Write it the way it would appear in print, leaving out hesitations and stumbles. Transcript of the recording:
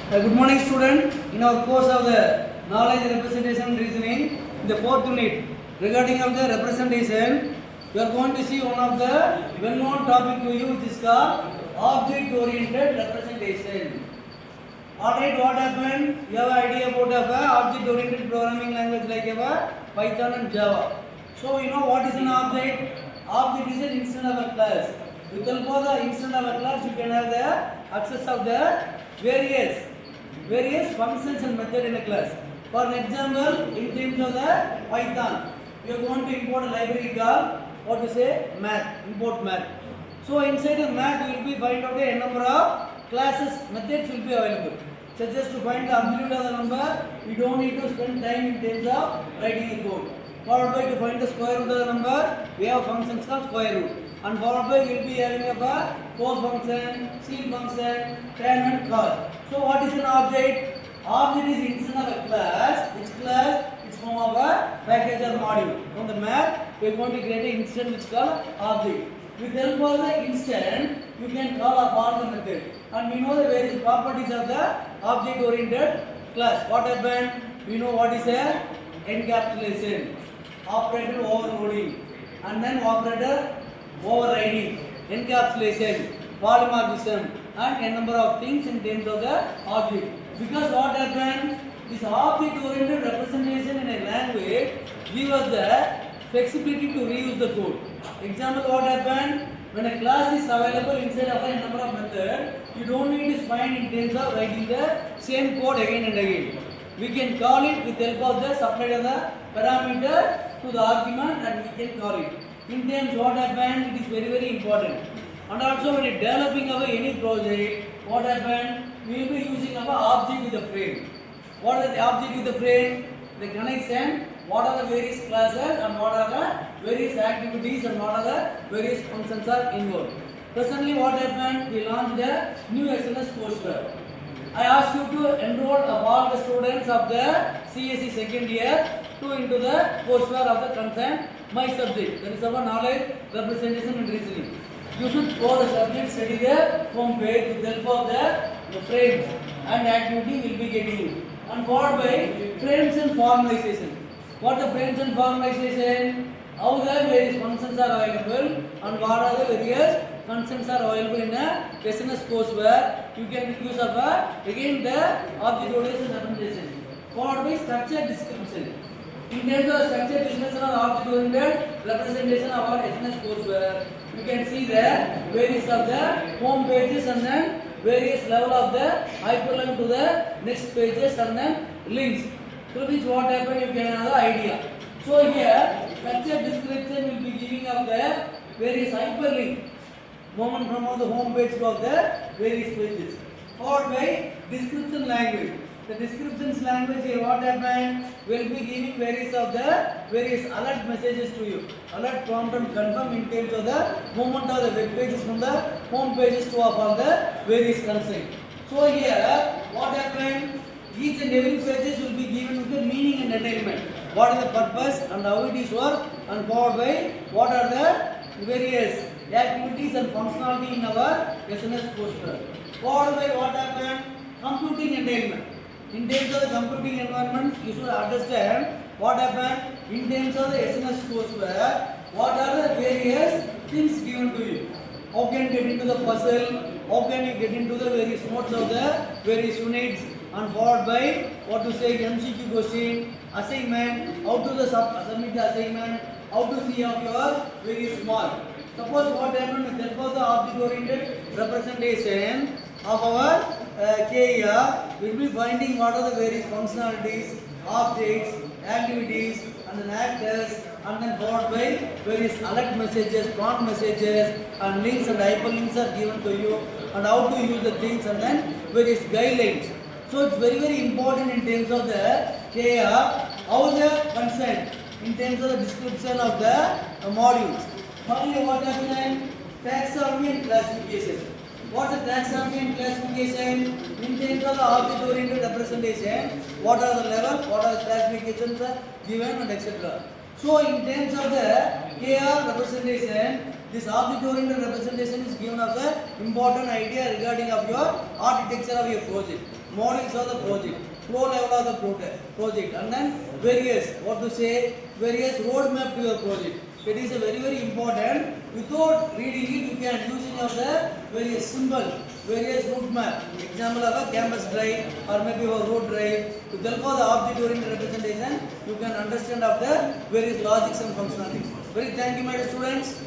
Good morning, student. In our course of the knowledge representation and reasoning, in the fourth unit regarding of the representation, we are going to see one of the well-known topic to you, which is called object-oriented representation. Alright, what happened? You have an idea about of a object-oriented programming language like Python and Java. So you know what is an object? Object is an instance of a class. With the help of the instance of a class, you can have the access of the various functions and method in a class. For an example, in terms of the Python, we are going to import a library called math, import math. So inside the math, you will be find out a number of classes, methods will be available. Such as to find the absolute of the number, we don't need to spend time in terms of writing the code. Followed by to find the square root of the number, we have functions called square root. And followed by we will be having a cos function, sin function, tan and cos. So what is an object? Object is instance of a class. Which class? It's form of a package or module. From the math, we are going to create an instance which is called object. With the help of the instant, you can call upon the method. And we know the various properties of the object-oriented class. What happened? We know what is a encapsulation, operator overloading, and then operator overriding, encapsulation, polymorphism, and a number of things in terms of the object. Because what happened? This object-oriented representation in a language gives us the flexibility to reuse the code. Example, what happened? When a class is available inside of a number of methods, you don't need to find in terms of writing the same code again and again. We can call it with the help of the supply of the parameter to the argument, and we can call it. In terms what happened, it is very important. And also when developing of any project, what happened? We will be using our object with the frame. What is the object with the frame? The connection, what are the various classes and what are the various activities and what are the various functions are involved. Presently what happened? We launched a new SNS courseware. I asked you to enroll of all the students of the CSE second year to into the courseware of the concern my subject. That is our knowledge, representation and reasoning. You should go the subject, study the home page with the help of the frames and activity will be getting you. And followed by frames and formalization. What are the frames and formalization? How the various functions are available and what are the various functions are available in a SNS courseware. You can make use of again the object-oriented representation. Followed by structured description. In terms of structured description of object-oriented representation of our SNS courseware, you can see the various of the home pages and then various level of the hyperlink to the next pages and then links. Through which what happened, you can have the idea. So here, structured description will be giving of the various hyperlink moment from the home page to of the various pages. Followed by description language. The descriptions language here what happened will be giving various of the various alert messages to you. Alert prompt and confirm in terms of the movement of the web pages from the home pages to of all the various constraints. So here what happened? Each and every pages will be given with the meaning and entertainment. What is the purpose and how it is work, and followed by what are the various activities and functionality in our SNS courseware. Followed by what happened? Computing entertainment. In terms of the computing environment, you should understand what happened in terms of the SNS courseware. What are the various things given to you? How can you get into the puzzle? How can you get into the various notes of the various units? And followed by what to say MCQ question, assignment, how to submit the assignment, how to see of your various mark. Suppose what happened with the help of the object-oriented representation of our KER, we will be finding what are the various functionalities, objects, activities, and then actors, and then followed by various alert messages, prompt messages, and links and hyperlinks are given to you, and how to use the things, and then various guidelines. So it's very important in terms of the KER, how the consent, in terms of the description of the modules. Finally, what happened? Taxonomy and classification. What is taxonomy and classification? In terms of the object-oriented representation, what are the level, what are the classifications are given and etc. So in terms of the KR representation, this object-oriented representation is given as an important idea regarding of your architecture of your project, models of the project, flow level of the project, and then various roadmap to your project. It is a very important. Without reading it, you can using of the various symbol, various route map. Example of a campus drive or maybe a road drive. With the help of the object-oriented representation, you can understand of the various logics and functionalities. Very thank you, my students.